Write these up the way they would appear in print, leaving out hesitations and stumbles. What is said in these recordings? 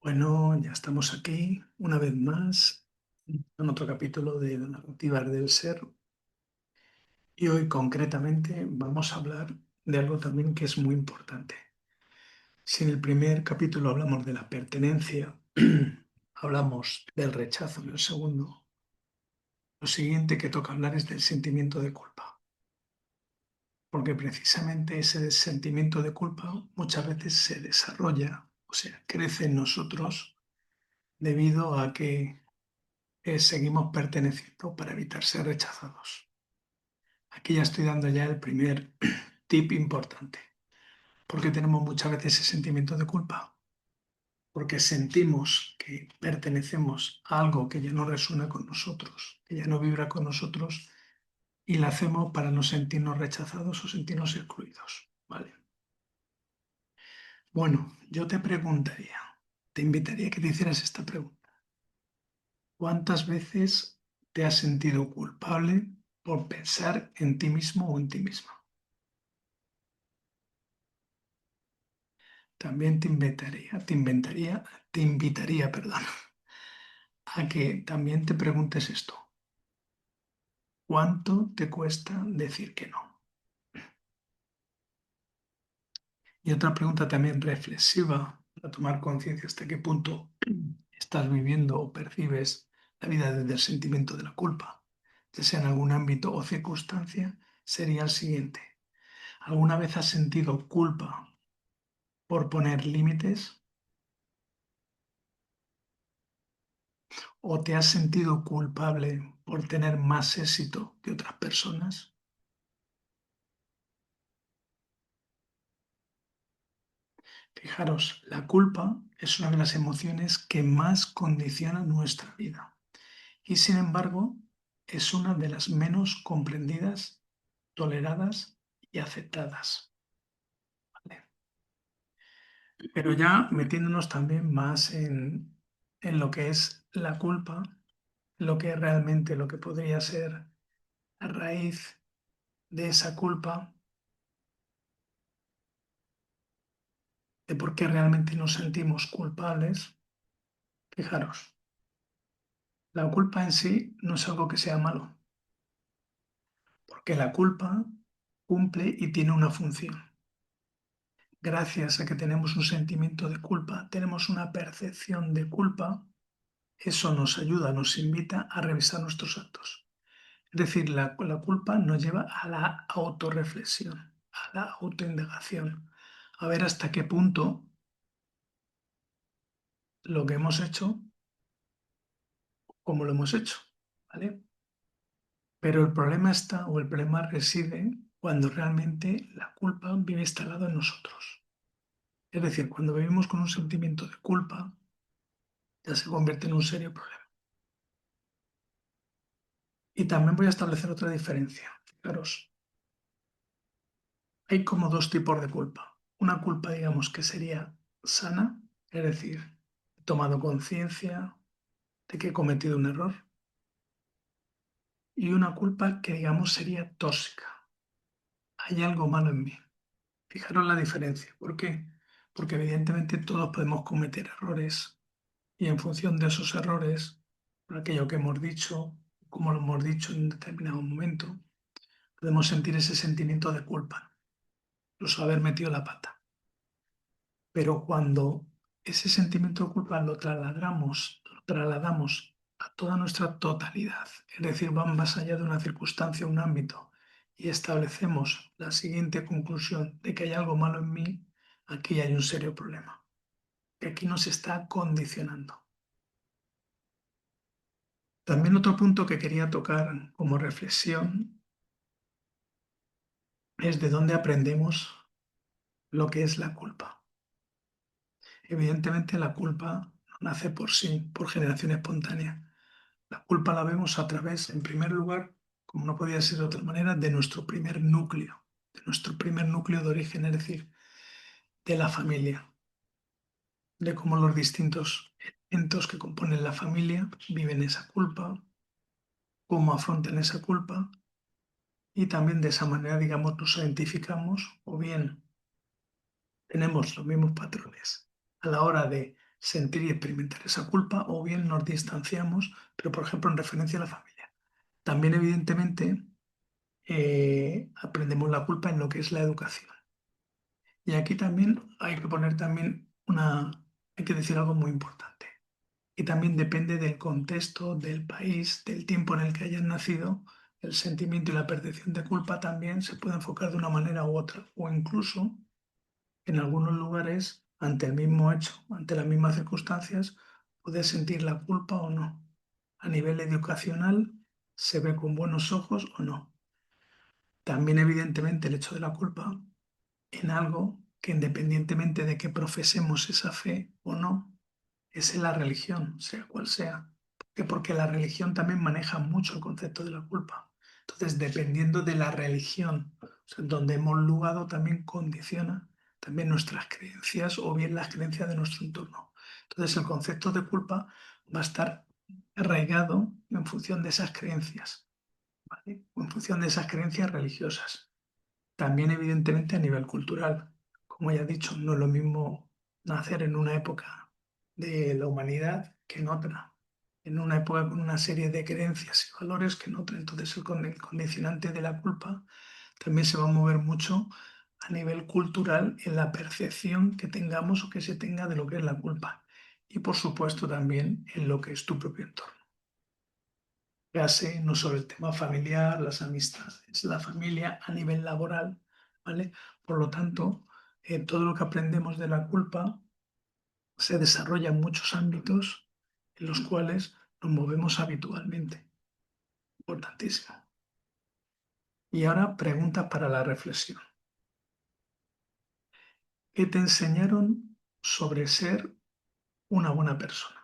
Bueno, ya estamos aquí una vez más en otro capítulo de la narrativa del ser y hoy concretamente vamos a hablar de algo también que es muy importante. Si en el primer capítulo hablamos de la pertenencia, hablamos del rechazo en el segundo, lo siguiente que toca hablar es del sentimiento de culpa, porque precisamente ese sentimiento de culpa muchas veces se desarrolla, o sea, crece en nosotros debido a que seguimos perteneciendo para evitar ser rechazados. Aquí ya estoy dando ya el primer tip importante, porque tenemos muchas veces ese sentimiento de culpa, porque sentimos que pertenecemos a algo que ya no resuena con nosotros, que ya no vibra con nosotros y lo hacemos para no sentirnos rechazados o sentirnos excluidos. ¿Vale? Bueno, yo te preguntaría, te invitaría a que te hicieras esta pregunta. ¿Cuántas veces te has sentido culpable por pensar en ti mismo o en ti misma? También te invitaría, perdón, a que también te preguntes esto. ¿Cuánto te cuesta decir que no? Y otra pregunta también reflexiva para tomar conciencia hasta qué punto estás viviendo o percibes la vida desde el sentimiento de la culpa, ya sea en algún ámbito o circunstancia, sería el siguiente. ¿Alguna vez has sentido culpa por poner límites o te has sentido culpable por tener más éxito que otras personas? Fijaros, la culpa es una de las emociones que más condiciona nuestra vida y sin embargo es una de las menos comprendidas, toleradas y aceptadas. ¿Vale? Pero ya metiéndonos también más en lo que es la culpa, lo que es realmente lo que podría ser la raíz de esa culpa, de por qué realmente nos sentimos culpables. Fijaros, la culpa en sí no es algo que sea malo, porque la culpa cumple y tiene una función. Gracias a que tenemos un sentimiento de culpa, tenemos una percepción de culpa, eso nos ayuda, nos invita a revisar nuestros actos. Es decir, la culpa nos lleva a la autorreflexión, a la autoindagación, a ver hasta qué punto lo que hemos hecho, cómo lo hemos hecho, ¿vale? Pero el problema está, o el problema reside cuando realmente la culpa vive instalada en nosotros. Es decir, cuando vivimos con un sentimiento de culpa, ya se convierte en un serio problema. Y también voy a establecer otra diferencia. Fijaros, hay como dos tipos de culpa. Una culpa, digamos, que sería sana, es decir, he tomado conciencia de que he cometido un error. Y una culpa que, digamos, sería tóxica. Hay algo malo en mí. Fijaros la diferencia. ¿Por qué? Porque evidentemente todos podemos cometer errores y en función de esos errores, por aquello que hemos dicho, como lo hemos dicho en un determinado momento, podemos sentir ese sentimiento de culpa, incluso haber metido la pata. Pero cuando ese sentimiento de culpa lo trasladamos a toda nuestra totalidad, es decir, va más allá de una circunstancia, un ámbito, y establecemos la siguiente conclusión de que hay algo malo en mí, aquí hay un serio problema, que aquí nos está condicionando. También otro punto que quería tocar como reflexión es de dónde aprendemos lo que es la culpa. Evidentemente la culpa no nace por sí, por generación espontánea. La culpa la vemos a través, en primer lugar, como no podía ser de otra manera, de nuestro primer núcleo de origen, es decir, de la familia, de cómo los distintos elementos que componen la familia viven esa culpa, cómo afrontan esa culpa y también de esa manera, digamos, nos identificamos o bien tenemos los mismos patrones a la hora de sentir y experimentar esa culpa, o bien nos distanciamos, pero por ejemplo en referencia a la familia. También evidentemente aprendemos la culpa en lo que es la educación. Y aquí también hay que poner también hay que decir algo muy importante. Y también depende del contexto, del país, del tiempo en el que hayan nacido, el sentimiento y la percepción de culpa también se puede enfocar de una manera u otra, o incluso en algunos lugares, ante el mismo hecho, ante las mismas circunstancias, puedes sentir la culpa o no. A nivel educacional, se ve con buenos ojos o no. También, evidentemente, el hecho de la culpa en algo que, independientemente de que profesemos esa fe o no, es en la religión, sea cual sea. Porque la religión también maneja mucho el concepto de la culpa. Entonces, dependiendo de la religión, o sea, donde hemos lugar, también condiciona también nuestras creencias o bien las creencias de nuestro entorno. Entonces, el concepto de culpa va a estar arraigado en función de esas creencias, ¿vale? O en función de esas creencias religiosas. También, evidentemente, a nivel cultural. Como ya he dicho, no es lo mismo nacer en una época de la humanidad que en otra. En una época con una serie de creencias y valores que en otra. Entonces, el condicionante de la culpa también se va a mover mucho a nivel cultural en la percepción que tengamos o que se tenga de lo que es la culpa. Y, por supuesto, también en lo que es tu propio entorno. Véase no solo el tema familiar, las amistades, la familia a nivel laboral, ¿vale? Por lo tanto, todo lo que aprendemos de la culpa se desarrolla en muchos ámbitos en los cuales nos movemos habitualmente. Importantísimo. Y ahora preguntas para la reflexión. ¿Qué te enseñaron sobre ser una buena persona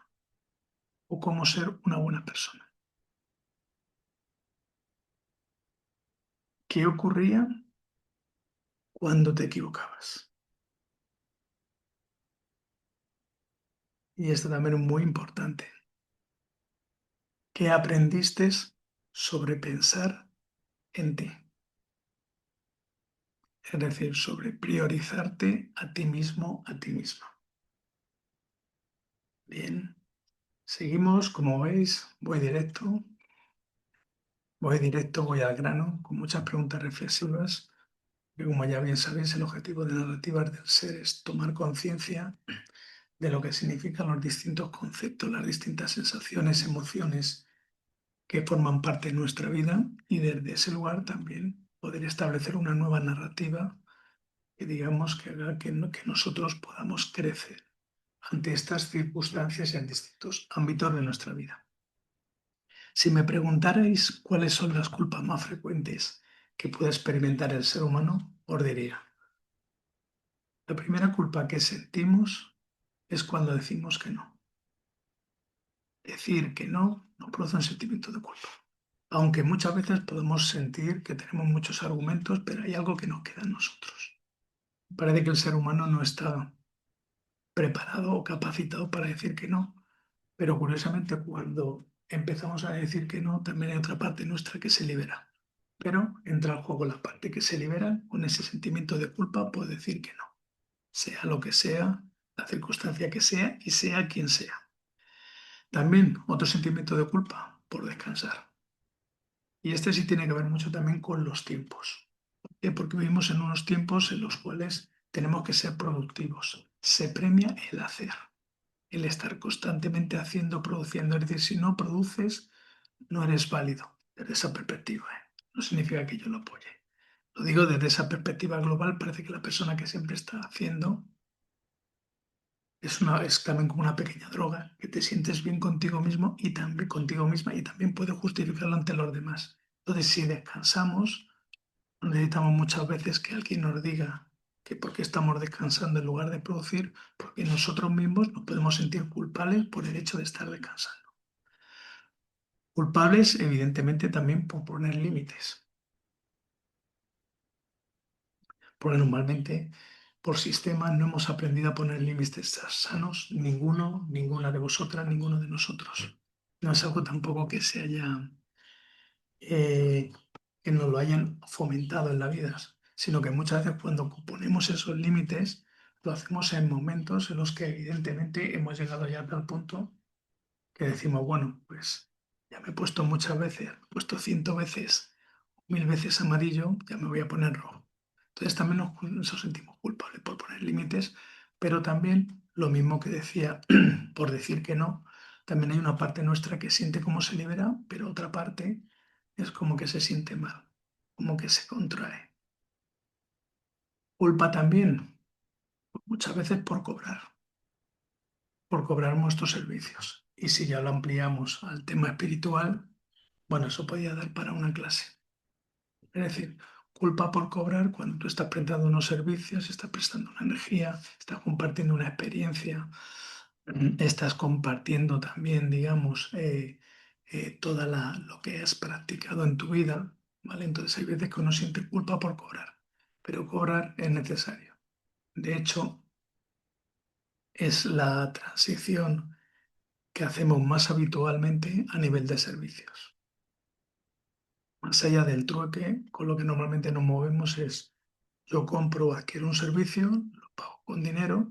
o cómo ser una buena persona? ¿Qué ocurría cuando te equivocabas? Y esto también es muy importante. ¿Qué aprendiste sobre pensar en ti? Es decir, sobre priorizarte a ti mismo, a ti misma. Bien, seguimos, como veis, voy directo, voy al grano, con muchas preguntas reflexivas. Y como ya bien sabéis, el objetivo de Narrativas del Ser es tomar conciencia de lo que significan los distintos conceptos, las distintas sensaciones, emociones que forman parte de nuestra vida, y desde ese lugar también poder establecer una nueva narrativa que digamos que haga que nosotros podamos crecer ante estas circunstancias y en distintos ámbitos de nuestra vida. Si me preguntarais cuáles son las culpas más frecuentes que puede experimentar el ser humano, os diría, la primera culpa que sentimos es cuando decimos que no. Decir que no nos produce un sentimiento de culpa. Aunque muchas veces podemos sentir que tenemos muchos argumentos, pero hay algo que nos queda en nosotros. Parece que el ser humano no está preparado o capacitado para decir que no, pero curiosamente cuando empezamos a decir que no, también hay otra parte nuestra que se libera. Pero entra al juego la parte que se libera con ese sentimiento de culpa por decir que no, sea lo que sea, la circunstancia que sea y sea quien sea. También otro sentimiento de culpa por descansar. Y este sí tiene que ver mucho también con los tiempos. ¿Por qué? Porque vivimos en unos tiempos en los cuales tenemos que ser productivos. Se premia el hacer, el estar constantemente haciendo, produciendo. Es decir, si no produces, no eres válido desde esa perspectiva, ¿eh? No significa que yo lo apoye. Lo digo desde esa perspectiva global, parece que la persona que siempre está haciendo es también como una pequeña droga, que te sientes bien contigo mismo y también contigo misma y también puedes justificarlo ante los demás. Entonces, si descansamos, no necesitamos muchas veces que alguien nos diga que por qué estamos descansando en lugar de producir, porque nosotros mismos nos podemos sentir culpables por el hecho de estar descansando. Culpables, evidentemente, también por poner límites, porque normalmente por sistema no hemos aprendido a poner límites sanos, ninguno, ninguna de vosotras, ninguno de nosotros. No es algo tampoco que se haya, que nos lo hayan fomentado en la vida, sino que muchas veces cuando ponemos esos límites, lo hacemos en momentos en los que evidentemente hemos llegado ya a tal punto que decimos, bueno, pues ya me he puesto muchas veces, me he puesto 100 veces, 1000 veces amarillo, ya me voy a poner rojo. Entonces también nos sentimos culpables por poner límites, pero también lo mismo que decía, por decir que no, también hay una parte nuestra que siente cómo se libera, pero otra parte es como que se siente mal, como que se contrae. Culpa también, muchas veces por cobrar nuestros servicios. Y si ya lo ampliamos al tema espiritual, bueno, eso podría dar para una clase. Es decir, culpa por cobrar cuando tú estás prestando unos servicios, estás prestando una energía, estás compartiendo una experiencia, estás compartiendo también, digamos, toda lo que has practicado en tu vida, ¿vale? Entonces hay veces que uno siente culpa por cobrar, pero cobrar es necesario. De hecho, es la transición que hacemos más habitualmente a nivel de servicios. Más allá del trueque, con lo que normalmente nos movemos es yo compro o adquiero un servicio, lo pago con dinero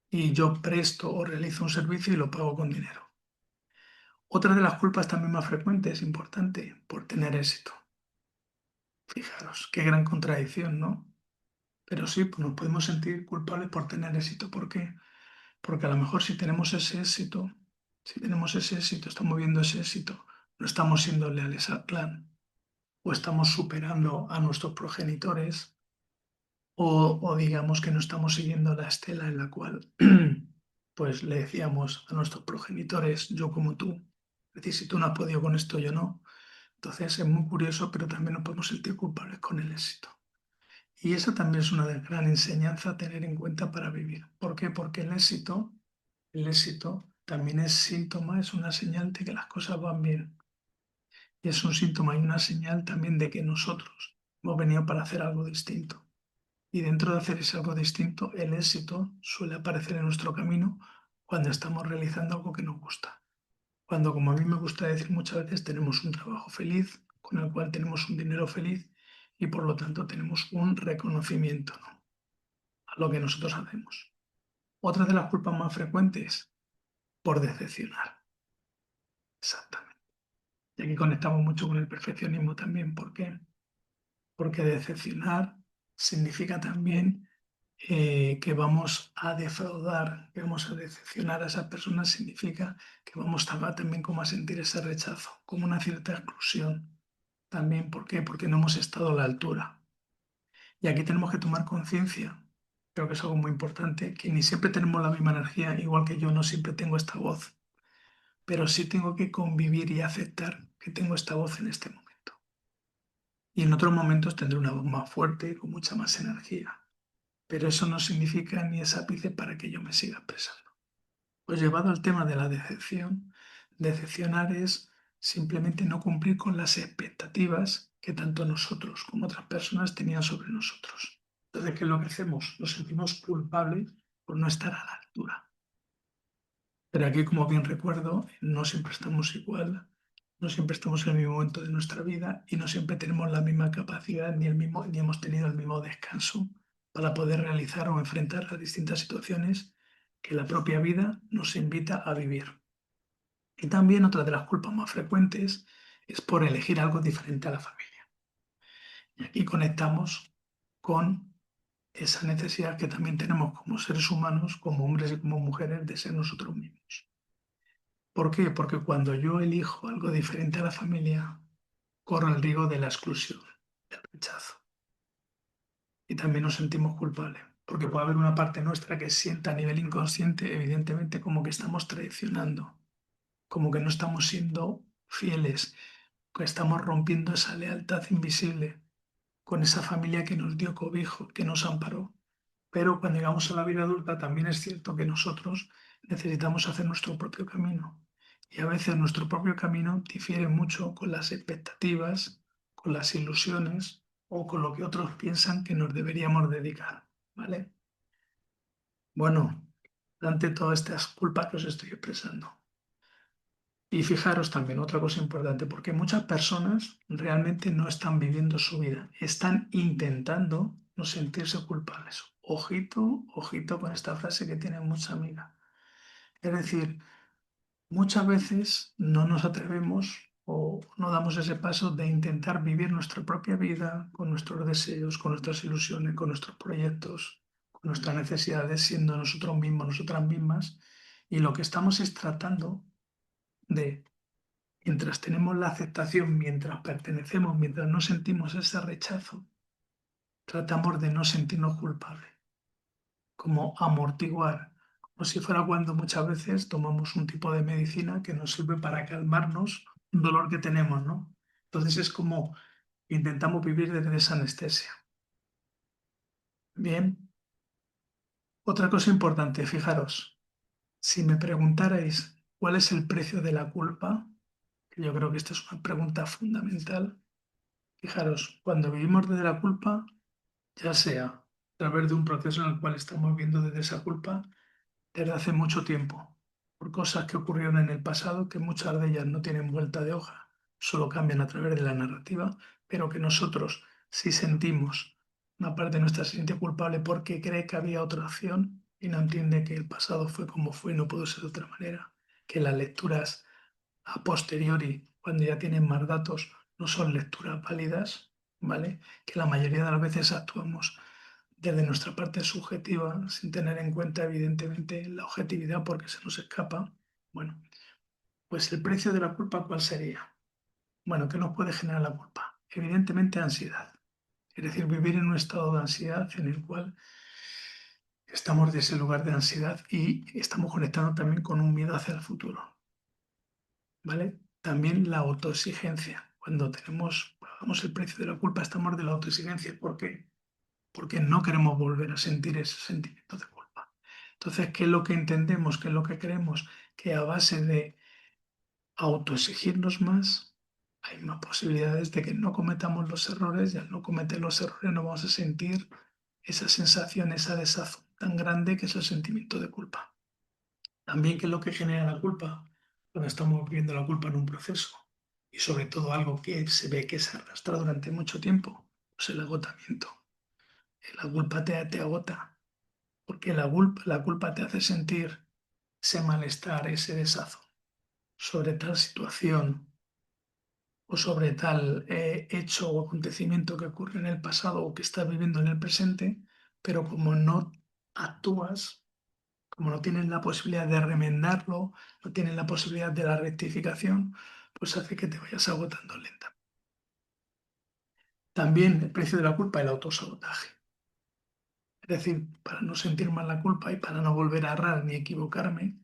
y yo presto o realizo un servicio y lo pago con dinero. Otra de las culpas también más frecuentes, importante, por tener éxito. Fijaros, qué gran contradicción, ¿no? Pero sí, pues nos podemos sentir culpables por tener éxito. ¿Por qué? Porque a lo mejor si tenemos ese éxito, estamos viendo ese éxito, no estamos siendo leales al plan o estamos superando a nuestros progenitores o digamos que no estamos siguiendo la estela en la cual pues le decíamos a nuestros progenitores, yo como tú, es decir, si tú no has podido con esto, yo no. Entonces es muy curioso, pero también nos podemos sentir culpables con el éxito. Y esa también es una gran enseñanza a tener en cuenta para vivir. ¿Por qué? Porque el éxito también es síntoma, es una señal de que las cosas van bien. Y es un síntoma y una señal también de que nosotros hemos venido para hacer algo distinto. Y dentro de hacer ese algo distinto, el éxito suele aparecer en nuestro camino cuando estamos realizando algo que nos gusta. Cuando, como a mí me gusta decir muchas veces, tenemos un trabajo feliz, con el cual tenemos un dinero feliz y por lo tanto tenemos un reconocimiento, ¿no?, a lo que nosotros hacemos. Otra de las culpas más frecuentes, por decepcionar. Exactamente. Y aquí conectamos mucho con el perfeccionismo también. ¿Por qué? Porque decepcionar significa también que vamos a defraudar, que vamos a decepcionar a esas personas, significa que vamos también como a sentir ese rechazo, como una cierta exclusión. También, ¿por qué? Porque no hemos estado a la altura. Y aquí tenemos que tomar conciencia, creo que es algo muy importante, que ni siempre tenemos la misma energía, igual que yo no siempre tengo esta voz, pero sí tengo que convivir y aceptar que tengo esta voz en este momento. Y en otros momentos tendré una voz más fuerte, con mucha más energía. Pero eso no significa ni es ápice para que yo me siga expresando. Pues llevado al tema de la decepción, decepcionar es simplemente no cumplir con las expectativas que tanto nosotros como otras personas tenían sobre nosotros. Entonces, ¿qué es lo que hacemos? Nos sentimos culpables por no estar a la altura. Pero aquí, como bien recuerdo, no siempre estamos igual, no siempre estamos en el mismo momento de nuestra vida y no siempre tenemos la misma capacidad ni hemos tenido el mismo descanso para poder realizar o enfrentar las distintas situaciones que la propia vida nos invita a vivir. Y también otra de las culpas más frecuentes es por elegir algo diferente a la familia. Y aquí conectamos con esa necesidad que también tenemos como seres humanos, como hombres y como mujeres, de ser nosotros mismos. ¿Por qué? Porque cuando yo elijo algo diferente a la familia, corro el riesgo de la exclusión, del rechazo. Y también nos sentimos culpables, porque puede haber una parte nuestra que sienta a nivel inconsciente, evidentemente, como que estamos traicionando, como que no estamos siendo fieles, que estamos rompiendo esa lealtad invisible con esa familia que nos dio cobijo, que nos amparó. Pero cuando llegamos a la vida adulta también es cierto que nosotros necesitamos hacer nuestro propio camino. Y a veces nuestro propio camino difiere mucho con las expectativas, con las ilusiones o con lo que otros piensan que nos deberíamos dedicar, ¿vale? Bueno, ante todas estas culpas que os estoy expresando. Y fijaros también otra cosa importante, porque muchas personas realmente no están viviendo su vida, están intentando no sentirse culpables. ojito, ojito con esta frase que tiene mucha amiga. Es decir, muchas veces no nos atrevemos o no damos ese paso de intentar vivir nuestra propia vida con nuestros deseos, con nuestras ilusiones, con nuestros proyectos, con nuestras necesidades, siendo nosotros mismos, nosotras mismas. Y lo que estamos es tratando de, mientras tenemos la aceptación, mientras pertenecemos, mientras no sentimos ese rechazo, tratamos de no sentirnos culpables, como amortiguar, como si fuera cuando muchas veces tomamos un tipo de medicina que nos sirve para calmarnos un dolor que tenemos, ¿no? Entonces es como intentamos vivir desde esa anestesia. Bien, otra cosa importante, fijaros, si me preguntarais cuál es el precio de la culpa, que yo creo que esta es una pregunta fundamental, fijaros, cuando vivimos desde la culpa, ya sea a través de un proceso en el cual estamos viendo desde esa culpa, desde hace mucho tiempo, por cosas que ocurrieron en el pasado, que muchas de ellas no tienen vuelta de hoja, solo cambian a través de la narrativa, pero que nosotros, si sentimos, una parte nuestra se siente culpable porque cree que había otra opción y no entiende que el pasado fue como fue y no pudo ser de otra manera, que las lecturas a posteriori, cuando ya tienen más datos, no son lecturas válidas, ¿vale? Que la mayoría de las veces actuamos desde nuestra parte subjetiva, sin tener en cuenta, evidentemente, la objetividad porque se nos escapa. Bueno, pues el precio de la culpa, ¿cuál sería? Bueno, ¿qué nos puede generar la culpa? Evidentemente, ansiedad. Es decir, vivir en un estado de ansiedad en el cual estamos de ese lugar de ansiedad y estamos conectando también con un miedo hacia el futuro, ¿vale? También la autoexigencia. Cuando pagamos el precio de la culpa, estamos de la autoexigencia. ¿Por qué? Porque no queremos volver a sentir ese sentimiento de culpa. Entonces, ¿qué es lo que entendemos? ¿Qué es lo que creemos? Que a base de autoexigirnos más, hay más posibilidades de que no cometamos los errores y al no cometer los errores no vamos a sentir esa sensación, esa desazón tan grande que es el sentimiento de culpa. También, ¿qué es lo que genera la culpa? Cuando estamos viviendo la culpa en un proceso y sobre todo algo que se ve que se arrastra durante mucho tiempo, pues el agotamiento. La culpa te agota, porque la culpa te hace sentir ese malestar, ese desazón sobre tal situación o sobre tal hecho o acontecimiento que ocurre en el pasado o que estás viviendo en el presente, pero como no actúas, como no tienes la posibilidad de remendarlo, no tienes la posibilidad de la rectificación, pues hace que te vayas agotando lentamente. También el precio de la culpa es el autosabotaje. Es decir, para no sentir más la culpa y para no volver a errar ni equivocarme,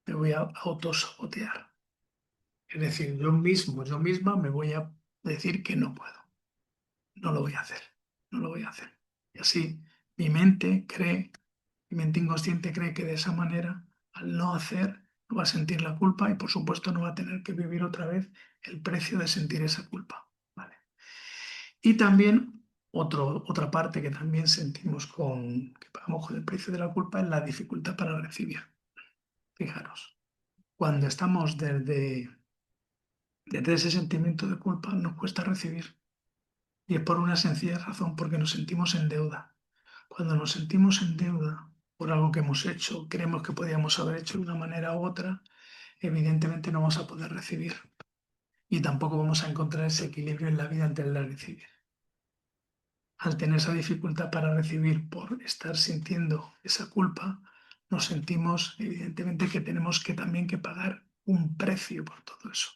me voy a autosabotear. Es decir, yo mismo, yo misma me voy a decir que no puedo, no lo voy a hacer, no lo voy a hacer. Y así mi mente cree, mi mente inconsciente cree que de esa manera, al no hacer, no va a sentir la culpa y por supuesto no va a tener que vivir otra vez el precio de sentir esa culpa. ¿Vale? Y también otra parte que también sentimos que pagamos con el precio de la culpa es la dificultad para recibir. Fijaros, cuando estamos desde ese sentimiento de culpa nos cuesta recibir. Y es por una sencilla razón, porque nos sentimos en deuda. Cuando nos sentimos en deuda por algo que hemos hecho, creemos que podíamos haber hecho de una manera u otra, evidentemente no vamos a poder recibir. Y tampoco vamos a encontrar ese equilibrio en la vida entre el dar y recibir. Al tener esa dificultad para recibir por estar sintiendo esa culpa, nos sentimos evidentemente que tenemos que también que pagar un precio por todo eso.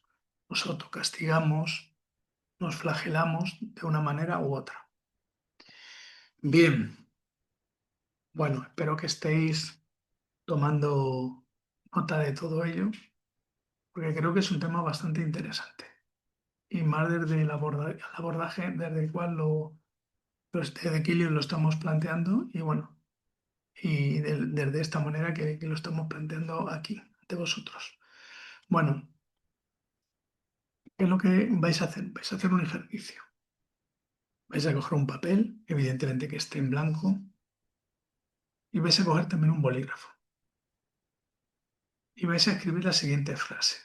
Nos autocastigamos, nos flagelamos de una manera u otra. Bien, bueno, espero que estéis tomando nota de todo ello, porque creo que es un tema bastante interesante. Y más desde el abordaje desde el cual desde Kilian lo estamos planteando y bueno, y desde esta manera que lo estamos planteando aquí, de vosotros. Bueno, ¿qué es lo que vais a hacer? Vais a hacer un ejercicio. Vais a coger un papel, evidentemente que esté en blanco, y vais a coger también un bolígrafo. Y vais a escribir la siguiente frase.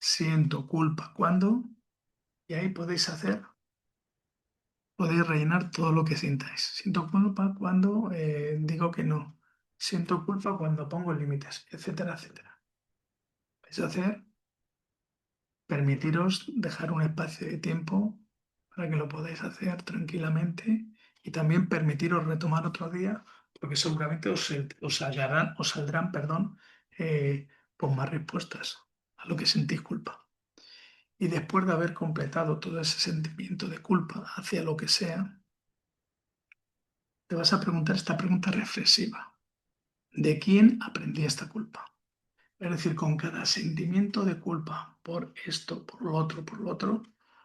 Siento culpa cuando, y ahí podéis hacer podéis rellenar todo lo que sintáis. Siento culpa cuando digo que no. Siento culpa cuando pongo límites, etcétera, etcétera. Vais a hacer, permitiros dejar un espacio de tiempo para que lo podáis hacer tranquilamente y también permitiros retomar otro día, porque seguramente os saldrán, perdón, pues más respuestas a lo que sentís culpa. Y después de haber completado todo ese sentimiento de culpa hacia lo que sea, te vas a preguntar esta pregunta reflexiva. ¿De quién aprendí esta culpa? Es decir, con cada sentimiento de culpa por esto, por lo otro,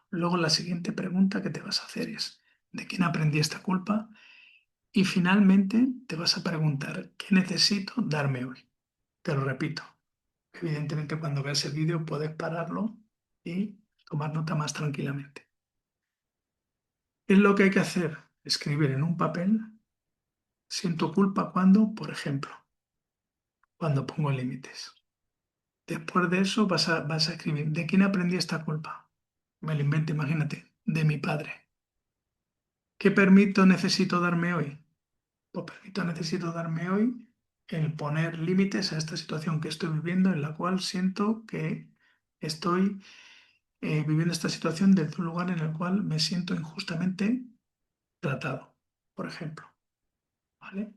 luego la siguiente pregunta que te vas a hacer es, ¿de quién aprendí esta culpa? Y finalmente te vas a preguntar, ¿qué necesito darme hoy? Te lo repito. Evidentemente, cuando veas el vídeo puedes pararlo y tomar nota más tranquilamente. ¿Qué es lo que hay que hacer? Escribir en un papel, siento culpa cuando, por ejemplo, cuando pongo límites. Después de eso vas a escribir, ¿de quién aprendí esta culpa? Me lo invento, imagínate, de mi padre. ¿Qué permito necesito darme hoy? Pues permito necesito darme hoy el poner límites a esta situación que estoy viviendo, en la cual siento que estoy viviendo esta situación desde un lugar en el cual me siento injustamente tratado, por ejemplo. ¿Vale?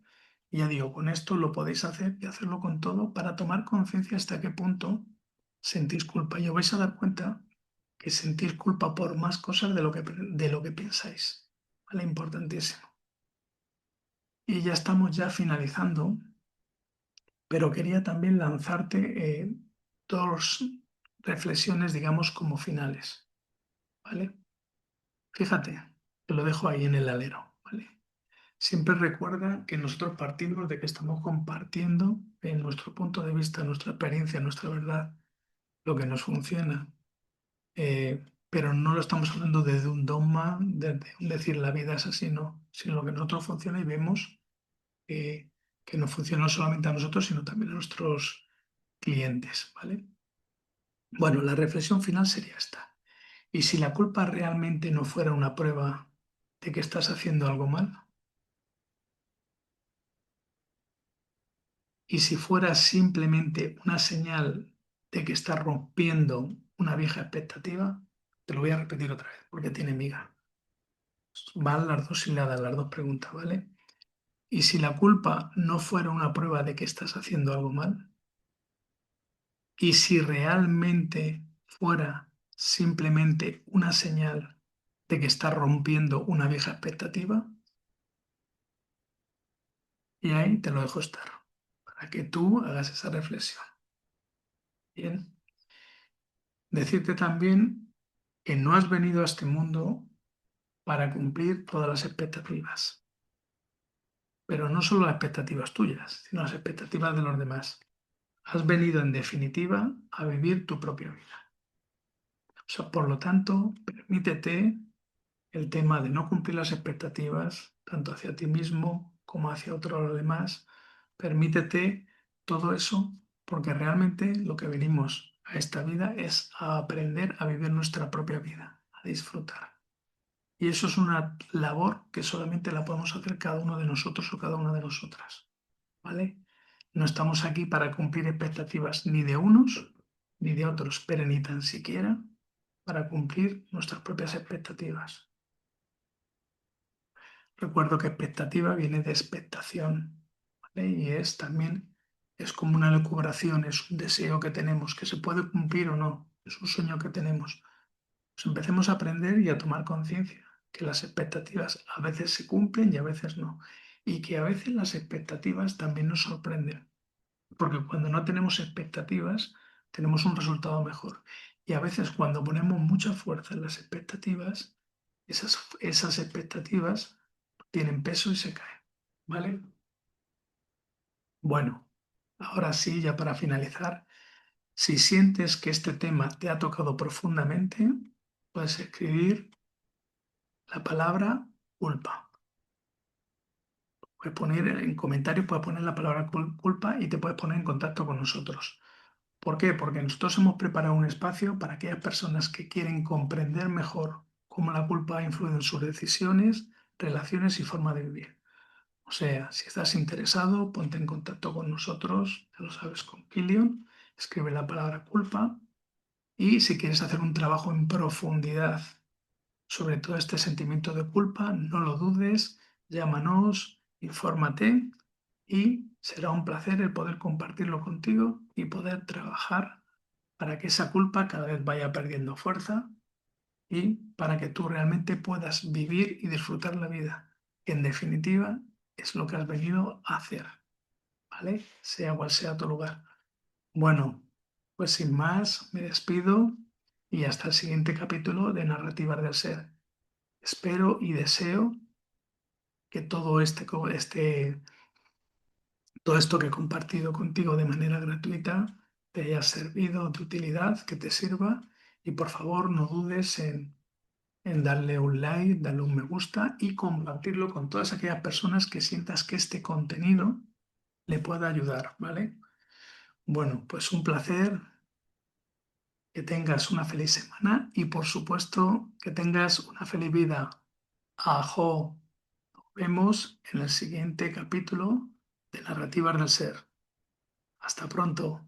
Y ya digo, con esto lo podéis hacer y hacerlo con todo para tomar conciencia hasta qué punto sentís culpa. Y os vais a dar cuenta que sentís culpa por más cosas de lo que pensáis. ¿Vale? Importantísimo. Y ya estamos ya finalizando, pero quería también lanzarte dos reflexiones, digamos, como finales. ¿Vale? Fíjate, te lo dejo ahí en el alero. ¿Vale? Siempre recuerda que nosotros partimos de que estamos compartiendo en nuestro punto de vista, nuestra experiencia, nuestra verdad, lo que nos funciona. Pero no lo estamos hablando desde un dogma, desde un decir la vida es así, no, sino lo que nosotros funciona y vemos eh, que no funciona no solamente a nosotros, sino también a nuestros clientes, ¿vale? Bueno, la reflexión final sería esta. ¿Y si la culpa realmente no fuera una prueba de que estás haciendo algo mal? Y si fuera simplemente una señal de que estás rompiendo una vieja expectativa, te lo voy a repetir otra vez porque tiene miga. Van las dos hiladas, las dos preguntas, ¿vale? Y si la culpa no fuera una prueba de que estás haciendo algo mal, y si realmente fuera simplemente una señal de que estás rompiendo una vieja expectativa, y ahí te lo dejo estar, para que tú hagas esa reflexión. Bien, decirte también que no has venido a este mundo para cumplir todas las expectativas, pero no solo las expectativas tuyas, sino las expectativas de los demás. Has venido en definitiva a vivir tu propia vida. O sea, por lo tanto, permítete el tema de no cumplir las expectativas, tanto hacia ti mismo como hacia otros los demás. Permítete todo eso, porque realmente lo que venimos a esta vida es a aprender a vivir nuestra propia vida, a disfrutar. Y eso es una labor que solamente la podemos hacer cada uno de nosotros o cada una de nosotras, ¿vale? No estamos aquí para cumplir expectativas ni de unos ni de otros, pero ni tan siquiera para cumplir nuestras propias expectativas. Recuerdo que expectativa viene de expectación, ¿vale? Y es también, es como una elucubración, es un deseo que tenemos, que se puede cumplir o no, es un sueño que tenemos. Pues empecemos a aprender y a tomar conciencia que las expectativas a veces se cumplen y a veces no. Y que a veces las expectativas también nos sorprenden. Porque cuando no tenemos expectativas, tenemos un resultado mejor. Y a veces cuando ponemos mucha fuerza en las expectativas, esas expectativas tienen peso y se caen. ¿Vale? Bueno, ahora sí, ya para finalizar, si sientes que este tema te ha tocado profundamente, puedes escribir la palabra culpa. Puedes poner en comentarios, puedes poner la palabra culpa y te puedes poner en contacto con nosotros. ¿Por qué? Porque nosotros hemos preparado un espacio para aquellas personas que quieren comprender mejor cómo la culpa ha influido en sus decisiones, relaciones y forma de vivir. O sea, si estás interesado, ponte en contacto con nosotros, ya lo sabes, con Kilion, escribe la palabra culpa y si quieres hacer un trabajo en profundidad sobre todo este sentimiento de culpa, no lo dudes, llámanos, infórmate y será un placer el poder compartirlo contigo y poder trabajar para que esa culpa cada vez vaya perdiendo fuerza y para que tú realmente puedas vivir y disfrutar la vida, que en definitiva es lo que has venido a hacer, ¿vale? Sea cual sea tu lugar. Bueno, pues sin más, me despido y hasta el siguiente capítulo de Narrativas del Ser. Espero y deseo que todo esto que he compartido contigo de manera gratuita te haya servido de utilidad, que te sirva y por favor no dudes en darle un like, darle un me gusta y compartirlo con todas aquellas personas que sientas que este contenido le pueda ayudar, ¿vale? Bueno, pues un placer, que tengas una feliz semana y por supuesto que tengas una feliz vida. Ajo, nos vemos en el siguiente capítulo de Narrativas del Ser. Hasta pronto.